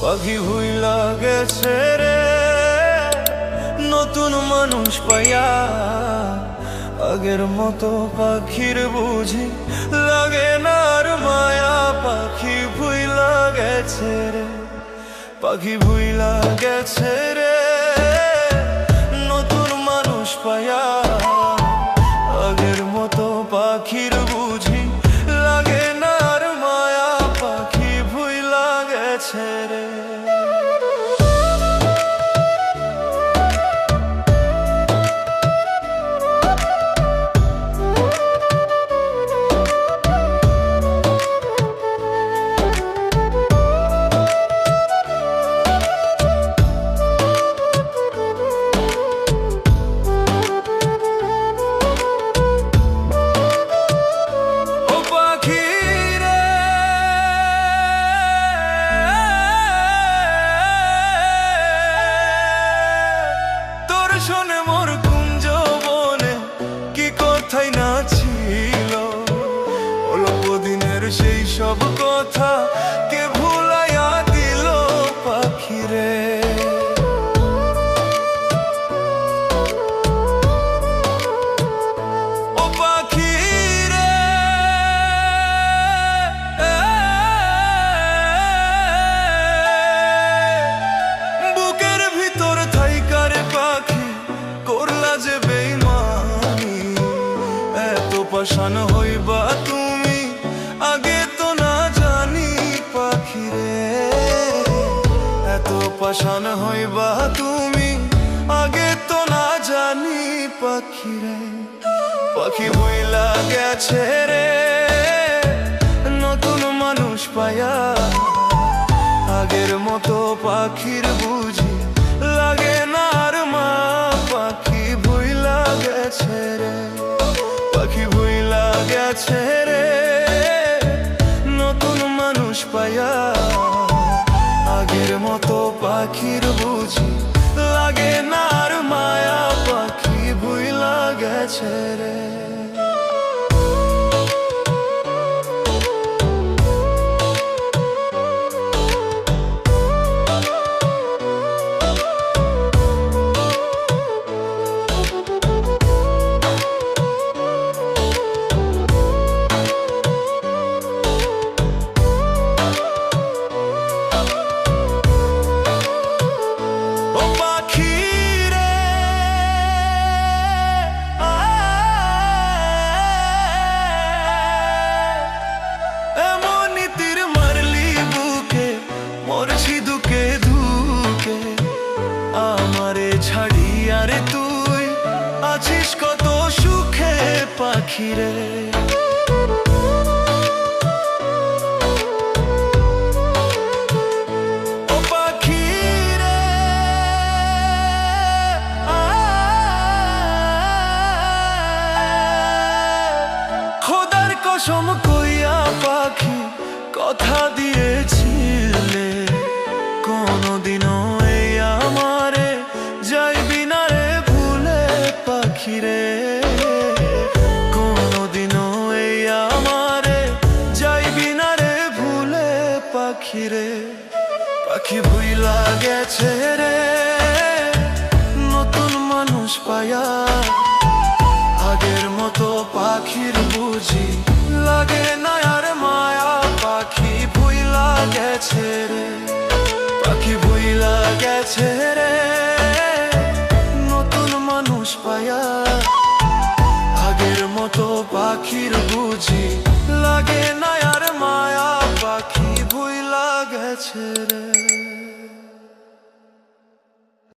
পাখি ভুইলা গেছে রে নতুন মানুষ পাইয়া। আগের মতো পাখির বুঝি লাগে না আর মায়া। পাখি ভুইলা গেছে রে, পাখি ভুইলা গেছে রে নতুন মানুষ পাইয়া। আগের মতো পাখির বুঝি লাগে না আর মায়া। পাখি ভুইলা গেছে রে। শোনে মোর কুঞ্জ বনে কি কথাই না ছিল, অল্প দিনের সেই সব কথা কে ভুলাইয়া দিল পাখিরে। ও পাখিরে বুকের ভিতর থাইকারে পাখি করলা যে বেইমানি। এত পাষাণ হইবা তুমি আগে তো না জানি পাখিরে। এত পাষাণ হইবা তুমি আগে তো না জানি পাখিরে। পাখি ভুইলা গেছে রে নতুন মানুষ পায়া। আগের মতো পাখির বুঝি লাগে না আর মা। পাখি ভুইলা গেছে রে, পাখি ভুইলা গেছে রে নতুন মানুষ পায়া। আগের মতো পাখির বুঝি লাগে না আর মায়া। পাখি ভুইলা গেছে রে। আমারে ছাড়িয়া রে তুই আছিস কত সুখে পাখিরে। ও পাখিরে খোদার কসম কইয়া পাখি কথা দিয়েছিলে কোনদিনও আমারে যাইবি না রে ভুলে পাখিরে। কোনদিনও এই আমারে যাইবি না রে ভুলে পাখিরে। পাখি ভুইলা গেছে রে নতুন মানুষ পায়া। আগের মতো পাখির বুঝি লাগে না আর মায়া। পাখি ভুইলা গেছে রে, পাখি ভুইলা গেছে রে নতুন মানুষ পায়া। আগের মতো পাখির বুঝি লাগে না আর মায়া। পাখি ভুইলা গেছে রে।